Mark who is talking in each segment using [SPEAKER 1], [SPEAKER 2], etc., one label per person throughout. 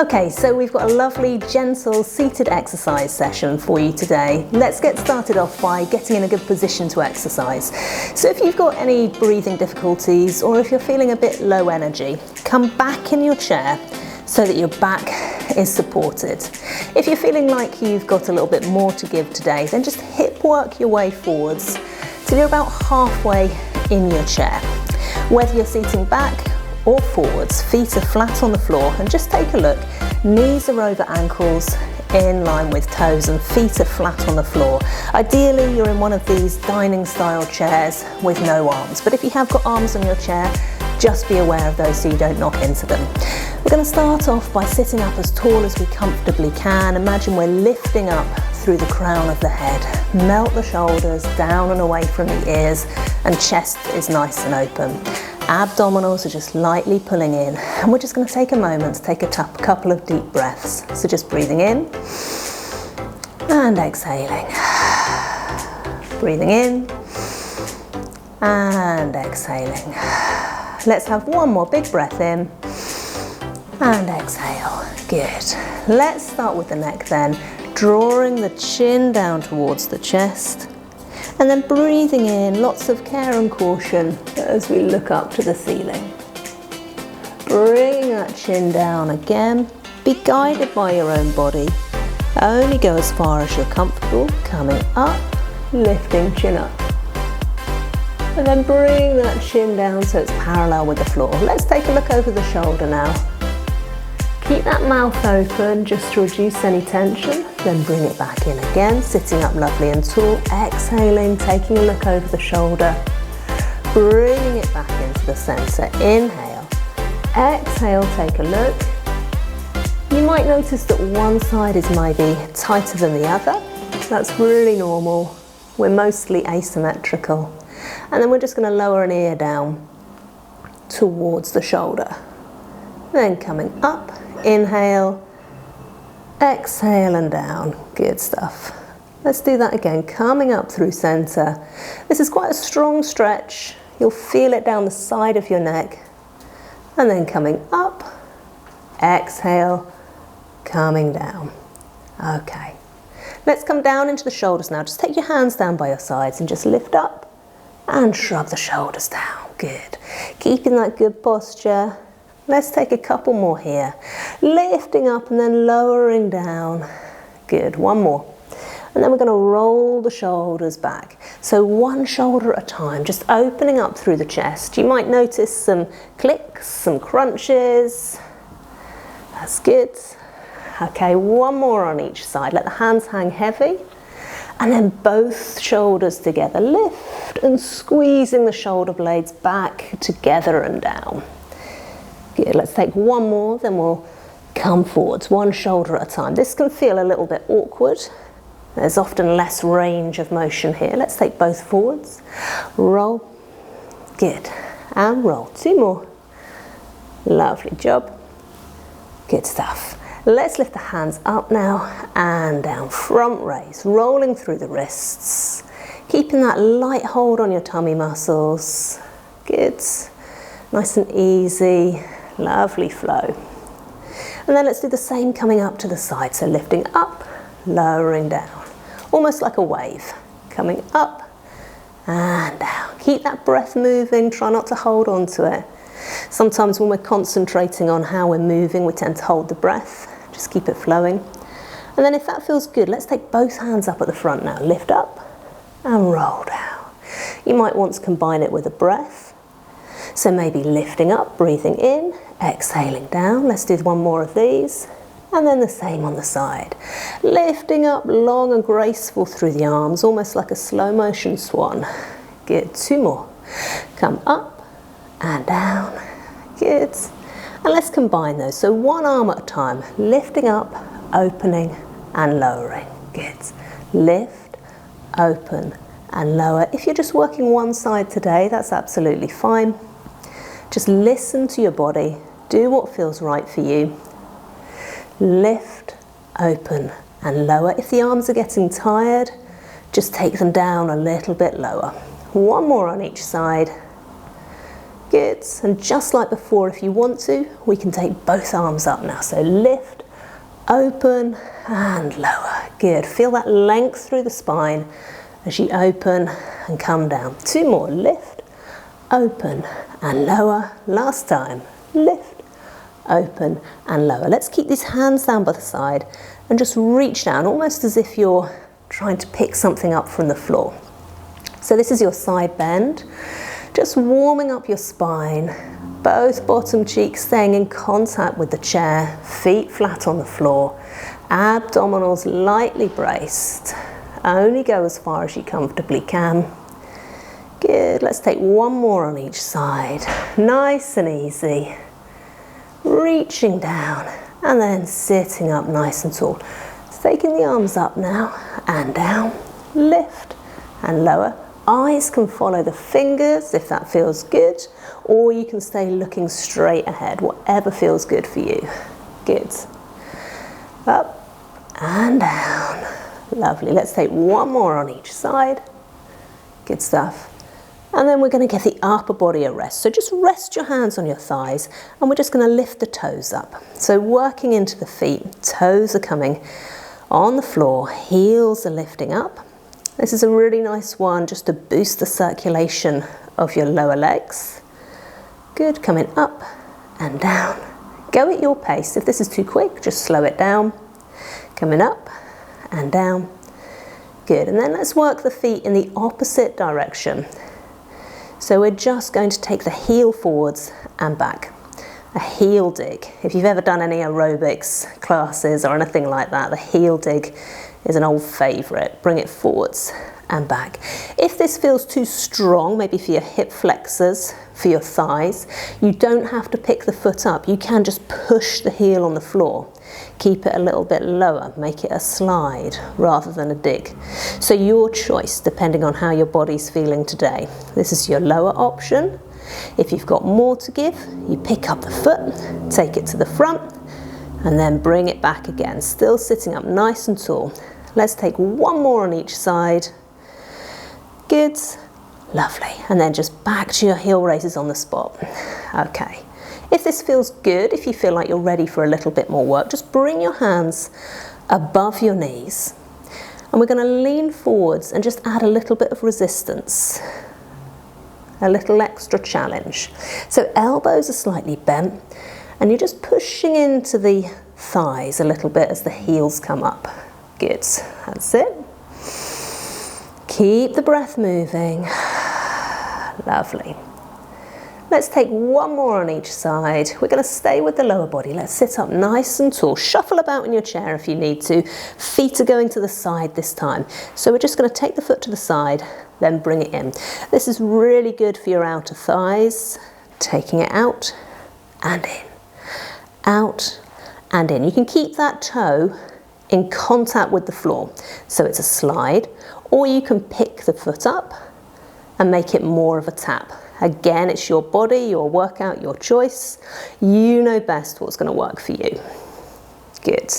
[SPEAKER 1] Okay, so we've got a lovely, gentle, seated exercise session for you today. Let's get started off by getting in a good position to exercise. So if you've got any breathing difficulties or if you're feeling a bit low energy, come back in your chair so that your back is supported. If you're feeling like you've got a little bit more to give today, then just hip work your way forwards till you're about halfway in your chair. Whether you're seating back or forwards, feet are flat on the floor, and just take a look. Knees are over ankles, in line with toes, and feet are flat on the floor. Ideally, you're in one of these dining style chairs with no arms, but if you have got arms on your chair, just be aware of those so you don't knock into them. We're going to start off by sitting up as tall as we comfortably can. Imagine we're lifting up through the crown of the head. Melt the shoulders down and away from the ears, and chest is nice and open. Abdominals are just lightly pulling in, and we're just going to take a moment to take a couple of deep breaths. So just breathing in and exhaling. Breathing in and exhaling. Let's have one more big breath in and exhale. Good. Let's start with the neck then, drawing the chin down towards the chest. And then breathing in, lots of care and caution as we look up to the ceiling. Bringing that chin down again. Be guided by your own body. Only go as far as you're comfortable. Coming up, lifting chin up. And then bring that chin down so it's parallel with the floor. Let's take a look over the shoulder now. Keep that mouth open just to reduce any tension, then bring it back in again, sitting up lovely and tall, exhaling, taking a look over the shoulder, bringing it back into the centre, inhale, exhale, take a look. You might notice that one side is maybe tighter than the other. That's really normal. We're mostly asymmetrical. And then we're just going to lower an ear down towards the shoulder. Then coming up, inhale, exhale and down. Good stuff. Let's do that again, coming up through centre. This is quite a strong stretch. You'll feel it down the side of your neck. And then coming up, exhale, coming down. Okay. Let's come down into the shoulders now. Just take your hands down by your sides and just lift up and shrug the shoulders down. Good. Keeping that good posture. Let's take a couple more here. Lifting up and then lowering down. Good, one more. And then we're going to roll the shoulders back. So one shoulder at a time, just opening up through the chest. You might notice some clicks, some crunches. That's good. Okay, one more on each side. Let the hands hang heavy. And then both shoulders together. Lift and squeezing the shoulder blades back together and down. Good. Let's take one more, then we'll come forwards, one shoulder at a time. This can feel a little bit awkward. There's often less range of motion here. Let's take both forwards. Roll. Good. And roll. Two more. Lovely job. Good stuff. Let's lift the hands up now and down. Front raise, rolling through the wrists. Keeping that light hold on your tummy muscles. Good. Nice and easy. Lovely flow. And then let's do the same coming up to the side. So lifting up, lowering down. Almost like a wave. Coming up and down. Keep that breath moving. Try not to hold on to it. Sometimes when we're concentrating on how we're moving, we tend to hold the breath. Just keep it flowing. And then if that feels good, let's take both hands up at the front now. Lift up and roll down. You might want to combine it with a breath. So maybe lifting up, breathing in, exhaling down. Let's do one more of these. And then the same on the side. Lifting up long and graceful through the arms, almost like a slow motion swan. Good, two more. Come up and down. Good. And let's combine those. So one arm at a time, lifting up, opening and lowering. Good. Lift, open and lower. If you're just working one side today, that's absolutely fine. Just listen to your body. Do what feels right for you. Lift, open and lower. If the arms are getting tired, just take them down a little bit lower. One more on each side. Good, and just like before, if you want to, we can take both arms up now. So lift, open, and lower. Good, feel that length through the spine as you open and come down. 2 more, lift, open, and lower. Last time, lift, open, and lower. Let's keep these hands down by the side and just reach down, almost as if you're trying to pick something up from the floor. So this is your side bend. Just warming up your spine, both bottom cheeks staying in contact with the chair, feet flat on the floor, abdominals lightly braced. Only go as far as you comfortably can. Good, let's take 1 more on each side. Nice and easy. Reaching down and then sitting up nice and tall. So taking the arms up now and down, lift and lower. Eyes can follow the fingers if that feels good, or you can stay looking straight ahead, whatever feels good for you. Good. Up and down. Lovely. Let's take 1 more on each side. Good stuff. And then we're going to give the upper body a rest. So just rest your hands on your thighs and we're just going to lift the toes up. So working into the feet, toes are coming on the floor, heels are lifting up. This is a really nice one just to boost the circulation of your lower legs. Good, coming up and down. Go at your pace. If this is too quick, just slow it down. Coming up and down. Good, and then let's work the feet in the opposite direction. So we're just going to take the heel forwards and back. A heel dig. If you've ever done any aerobics classes or anything like that, the heel dig is an old favourite. Bring it forwards and back. If this feels too strong, maybe for your hip flexors, for your thighs, you don't have to pick the foot up. You can just push the heel on the floor. Keep it a little bit lower, make it a slide rather than a dig. So your choice, depending on how your body's feeling today. This is your lower option. If you've got more to give, you pick up the foot, take it to the front, and then bring it back again, still sitting up nice and tall. Let's take 1 more on each side. Good, lovely. And then just back to your heel raises on the spot. Okay. If this feels good, if you feel like you're ready for a little bit more work, just bring your hands above your knees. And we're going to lean forwards and just add a little bit of resistance. A little extra challenge. So elbows are slightly bent and you're just pushing into the thighs a little bit as the heels come up. Good, that's it. Keep the breath moving. Lovely. Let's take 1 more on each side. We're going to stay with the lower body. Let's sit up nice and tall. Shuffle about in your chair if you need to. Feet are going to the side this time. So we're just going to take the foot to the side, then bring it in. This is really good for your outer thighs. Taking it out and in. Out and in. You can keep that toe in contact with the floor. So it's a slide, or you can pick the foot up and make it more of a tap. Again, it's your body, your workout, your choice. You know best what's going to work for you. Good.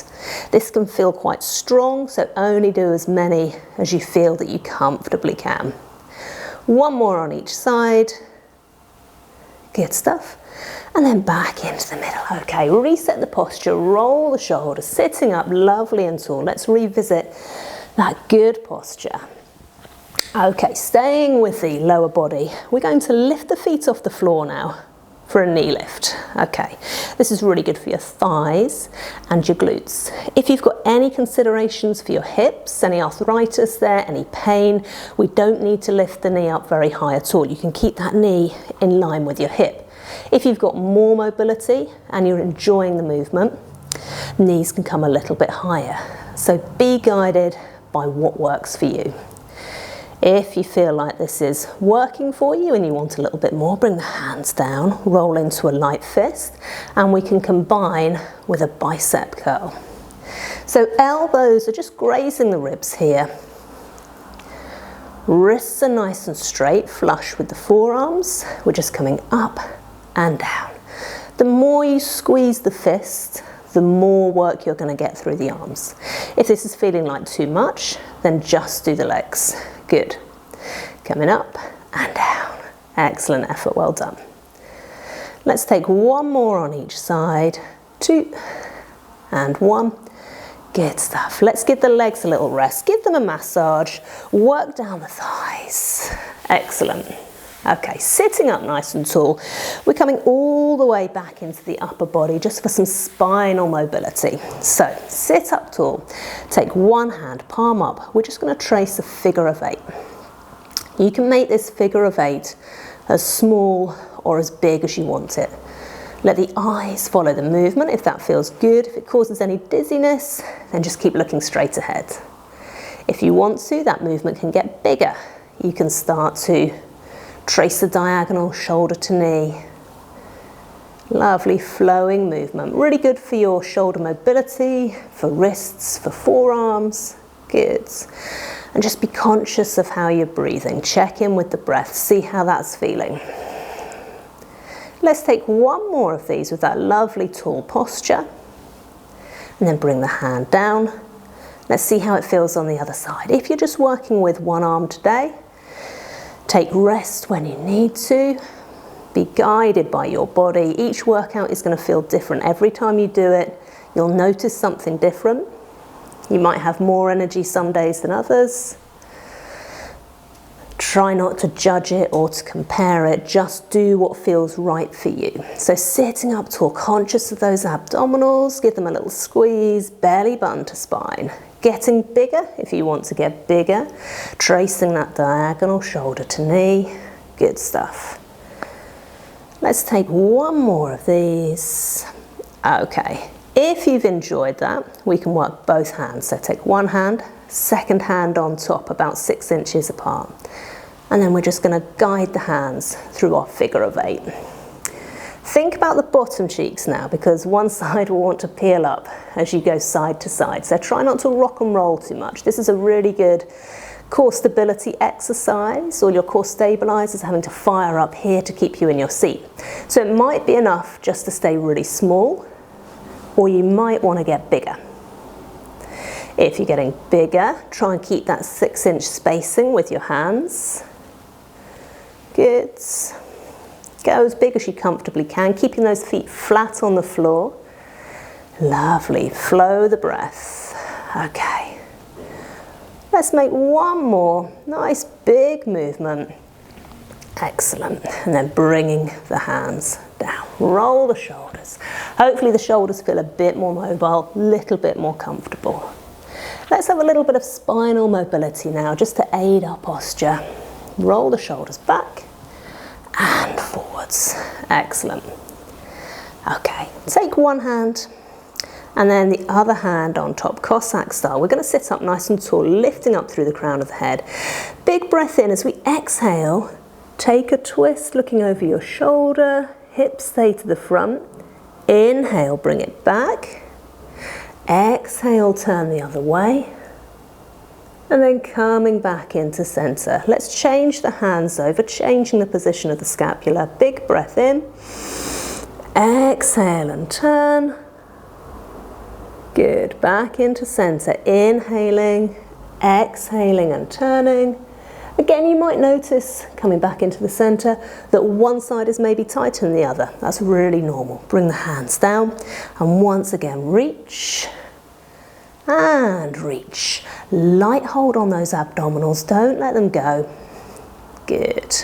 [SPEAKER 1] This can feel quite strong, so only do as many as you feel that you comfortably can. 1 more on each side. Good stuff. And then back into the middle. Okay, reset the posture, roll the shoulders, sitting up lovely and tall. Let's revisit that good posture. Okay, staying with the lower body, we're going to lift the feet off the floor now for a knee lift. Okay, this is really good for your thighs and your glutes. If you've got any considerations for your hips, any arthritis there, any pain, we don't need to lift the knee up very high at all. You can keep that knee in line with your hip. If you've got more mobility and you're enjoying the movement, knees can come a little bit higher. So be guided by what works for you. If you feel like this is working for you and you want a little bit more, bring the hands down, roll into a light fist, and we can combine with a bicep curl. So elbows are just grazing the ribs here. Wrists are nice and straight, flush with the forearms. We're just coming up and down. The more you squeeze the fist, the more work you're going to get through the arms. If this is feeling like too much, then just do the legs. Good. Coming up and down. Excellent effort, well done. Let's take one more on each side. 2 and 1. Good stuff. Let's give the legs a little rest. Give them a massage. Work down the thighs. Excellent. Okay, sitting up nice and tall. We're coming all the way back into the upper body just for some spinal mobility. So sit up tall. Take one hand, palm up. We're just going to trace a figure of 8. You can make this figure of 8 as small or as big as you want it. Let the eyes follow the movement if that feels good. If it causes any dizziness, then just keep looking straight ahead. If you want to, that movement can get bigger. You can start to trace the diagonal shoulder to knee. Lovely flowing movement. Really good for your shoulder mobility, for wrists, for forearms. Good. And just be conscious of how you're breathing. Check in with the breath. See how that's feeling. Let's take one more of these with that lovely tall posture. And then bring the hand down. Let's see how it feels on the other side. If you're just working with one arm today, take rest when you need to. Be guided by your body. Each workout is going to feel different. Every time you do it, you'll notice something different. You might have more energy some days than others. Try not to judge it or to compare it, just do what feels right for you. So sitting up tall, conscious of those abdominals, give them a little squeeze, belly button to spine. Getting bigger if you want to get bigger, tracing that diagonal shoulder to knee, good stuff. Let's take one more of these. Okay, if you've enjoyed that, we can work both hands. So take one hand, second hand on top, about 6 inches apart. And then we're just going to guide the hands through our figure of 8. Think about the bottom cheeks now, because one side will want to peel up as you go side to side. So try not to rock and roll too much. This is a really good core stability exercise. All your core stabilizers having to fire up here to keep you in your seat. So it might be enough just to stay really small, or you might want to get bigger. If you're getting bigger, try and keep that 6-inch spacing with your hands. Good. Go as big as you comfortably can, keeping those feet flat on the floor. Lovely. Flow the breath. Okay. Let's make one more nice big movement. Excellent. And then bringing the hands down. Roll the shoulders. Hopefully the shoulders feel a bit more mobile, a little bit more comfortable. Let's have a little bit of spinal mobility now, just to aid our posture. Roll the shoulders back and forwards. Excellent. Okay, take one hand and then the other hand on top, Cossack style. We're going to sit up nice and tall, lifting up through the crown of the head. Big breath in as we exhale. Take a twist, looking over your shoulder, hips stay to the front. Inhale, bring it back. Exhale, turn the other way. And then coming back into center. Let's change the hands over, changing the position of the scapula. Big breath in. Exhale and turn. Good. Back into center. Inhaling, exhaling and turning. Again, you might notice, coming back into the center, that one side is maybe tighter than the other. That's really normal. Bring the hands down and once again reach and reach. Light hold on those abdominals, don't let them go. Good.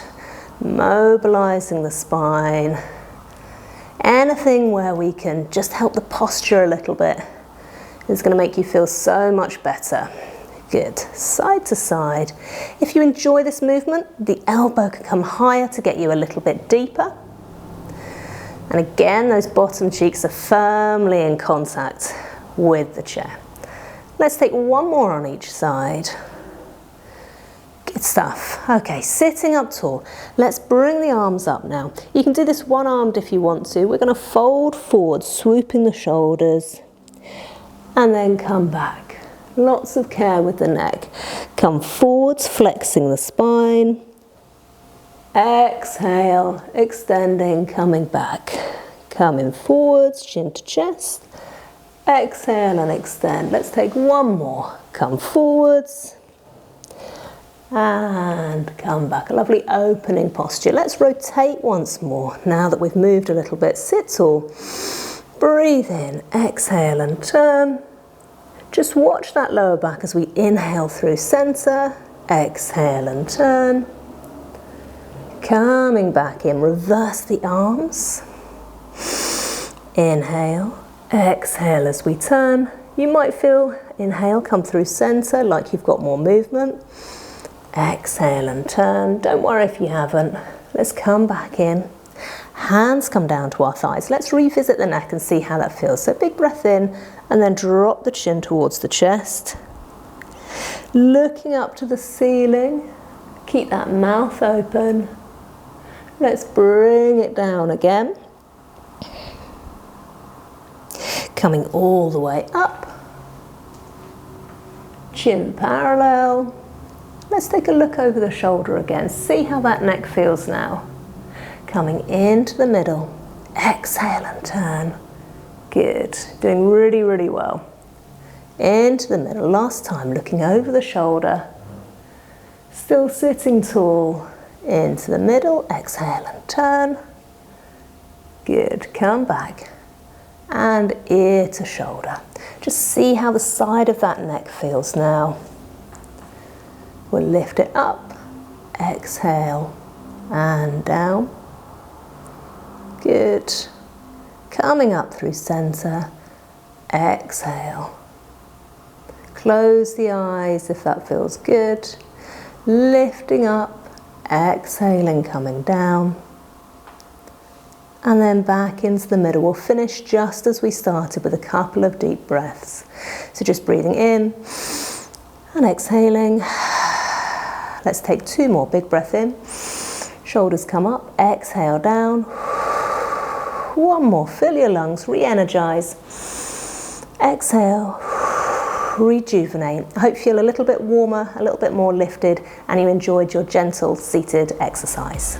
[SPEAKER 1] Mobilizing the spine. Anything where we can just help the posture a little bit is going to make you feel so much better. Good. Side to side. If you enjoy this movement, the elbow can come higher to get you a little bit deeper. And again, those bottom cheeks are firmly in contact with the chair. Let's take one more on each side. Good stuff. Okay, sitting up tall. Let's bring the arms up now. You can do this one-armed if you want to. We're going to fold forward, swooping the shoulders, and then come back. Lots of care with the neck. Come forwards, flexing the spine. Exhale, extending, coming back. Coming forwards, chin to chest. Exhale and extend. Let's take one more. Come forwards. and come back. A lovely opening posture. Let's rotate once more. Now that we've moved a little bit, sit tall. Breathe in, exhale and turn. Just watch that lower back as we inhale through center, exhale and turn. Coming back in, reverse the arms. Inhale, exhale as we turn. You might feel inhale come through center like you've got more movement. Exhale and turn. Don't worry if you haven't. Let's come back in. Hands come down to our thighs. Let's revisit the neck and see how that feels. So big breath in and then drop the chin towards the chest. Looking up to the ceiling. Keep that mouth open. Let's bring it down again. Coming all the way up. Chin parallel. Let's take a look over the shoulder again. See how that neck feels now. Coming into the middle. Exhale and turn. Good. Doing really, really well. Into the middle. Last time, looking over the shoulder. Still sitting tall. Into the middle. Exhale and turn. Good. Come back. And ear to shoulder. Just see how the side of that neck feels now. We'll lift it up, exhale, and down. Good. Coming up through center, exhale. Close the eyes if that feels good. Lifting up, exhaling, coming down. And then back into the middle. We'll finish just as we started with a couple of deep breaths. So just breathing in and exhaling. Let's take 2 more. Big breath in. Shoulders come up. Exhale down. 1 more. Fill your lungs. Re-energize. Exhale. Rejuvenate. I hope you feel a little bit warmer, a little bit more lifted, and you enjoyed your gentle seated exercise.